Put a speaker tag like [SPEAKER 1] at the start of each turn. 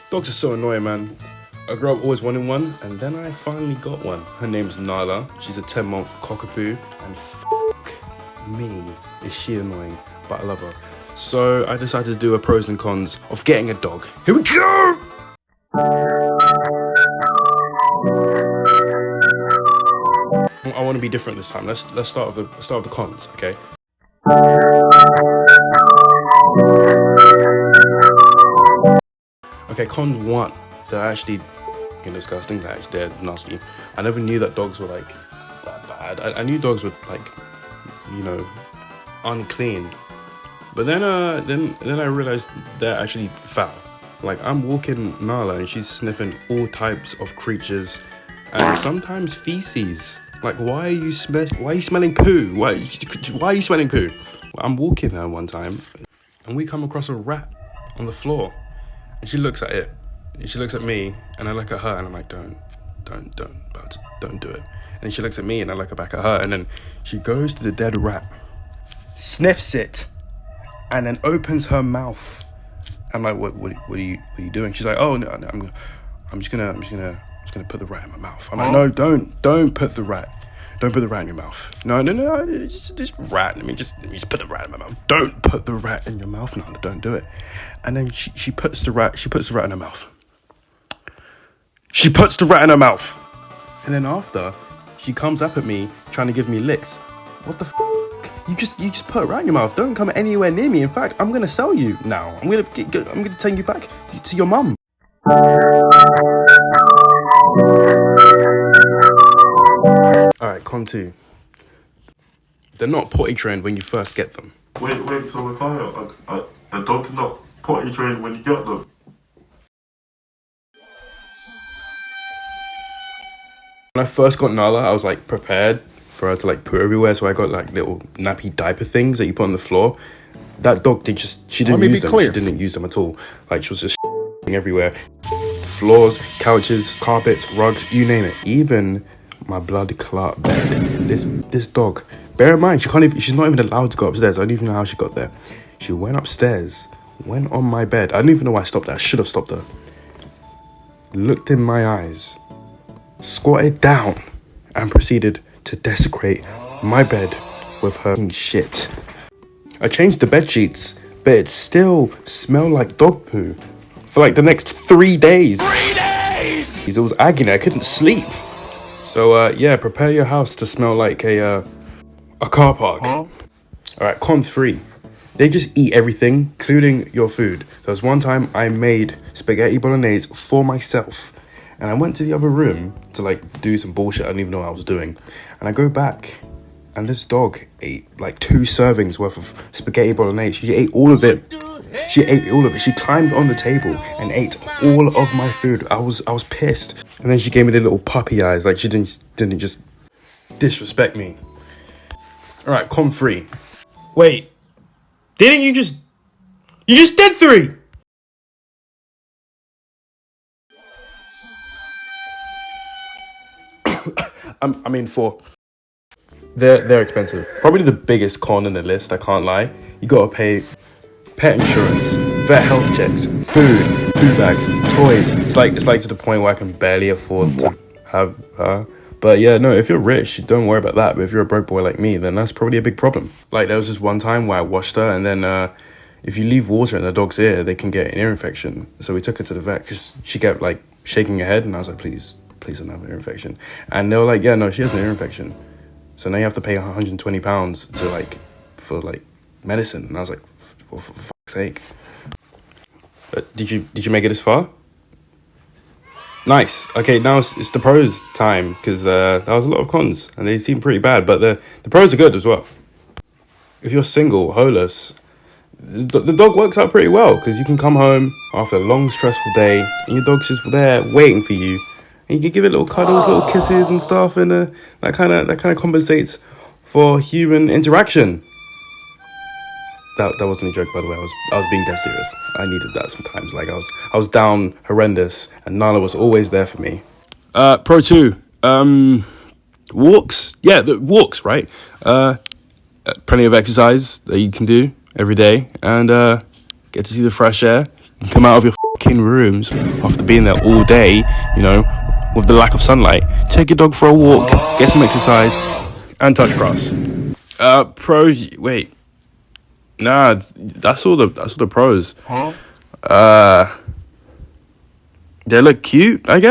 [SPEAKER 1] Dogs are so annoying, man. I grew up always wanting one, and then I finally got one. Her name's Nala. She's a 10-month cockapoo, and me, is she annoying, but I love her. So I decided to do a pros and cons of getting a dog. Here we go! I want to be different this time. Let's start with the cons, okay? Okay, con 1. They're actually disgusting. They're nasty. I never knew that dogs were like that bad. I knew dogs were like, you know, unclean. But then I realized they're actually foul. Like, I'm walking Nala and she's sniffing all types of creatures and sometimes feces. Like, why are you smelling poo? Why are you smelling poo? I'm walking her one time and we come across a rat on the floor and she looks at it. And she looks at me and I look at her and I'm like, don't do it. And she looks at me and I look back at her and then she goes to the dead rat, sniffs it, and then opens her mouth. I'm like, what are you doing? She's like, oh no, I'm just gonna put the rat in my mouth. I'm like, no, don't put the rat in your mouth. No, just rat. Let me just put the rat in my mouth. Don't put the rat in your mouth. No, don't do it. And then she puts the rat in her mouth. She puts the rat in her mouth. And then after, she comes up at me trying to give me licks. What the f***? You just put a rat in your mouth. Don't come anywhere near me. In fact, I'm gonna sell you now. I'm gonna take you back to your mum. All right, con 2. They're not potty trained when you first get them.
[SPEAKER 2] Wait, so Micaiah, a dog's not potty trained when you get them?
[SPEAKER 1] When I first got Nala, I was like prepared for her to like poo everywhere, so I got like little nappy diaper things that you put on the floor. That dog she didn't use them. She didn't use them at all. Like, she was just everywhere. Floors, couches, carpets, rugs, you name it. Even my blood clot bed. This dog. Bear in mind, she's not even allowed to go upstairs. I don't even know how she got there. She went upstairs, went on my bed. I don't even know why I stopped her. I should have stopped her. Looked in my eyes, squatted down, and proceeded to desecrate my bed with her shit. I changed the bed sheets, but it still smelled like dog poo for like the next 3 days. 3 days! It was agony. I couldn't sleep. So yeah, prepare your house to smell like a car park. Huh? All right, con 3. They just eat everything, including your food. There was one time I made spaghetti bolognese for myself. And I went to the other room to like do some bullshit. I didn't even know what I was doing. And I go back and this dog ate like 2 servings worth of spaghetti bolognese. She ate all of it. She climbed on the table and ate all of my food. I was pissed. And then she gave me the little puppy eyes. Like, she didn't just disrespect me. All right, con 3. Wait, didn't you just did 3? I mean 4. They're expensive. Probably the biggest con in the list, I can't lie. You gotta pay pet insurance, vet health checks, food, poo bags, toys. It's like to the point where I can barely afford to have her. But yeah, no, if you're rich, don't worry about that. But if you're a broke boy like me, then that's probably a big problem. Like, there was this one time where I washed her, and then if you leave water in the dog's ear, they can get an ear infection. So we took her to the vet because she kept like shaking her head, and I was like, please don't have an ear infection. And they were like, yeah, no, she has an ear infection. So now you have to pay £120 to like for like medicine. And I was like, for fuck's sake. Did you make it this far? Nice. Okay, now it's the pros time, because there was a lot of cons and they seem pretty bad, but the pros are good as well. If you're single, holeless, the dog works out pretty well, because you can come home after a long stressful day and your dog's just there waiting for you. And you can give it little cuddles, little kisses and stuff, and that kind of compensates for human interaction. That wasn't a joke, by the way. I was being dead serious. I needed that sometimes. Like, I was down horrendous, and Nala was always there for me. Pro 2. Walks. Yeah, the walks, right? Plenty of exercise that you can do every day, and get to see the fresh air. You can come out of your fucking rooms after being there all day, you know, with the lack of sunlight. Take your dog for a walk, get some exercise, and touch grass. Pros. Wait, nah, that's all the pros. They look cute, I guess.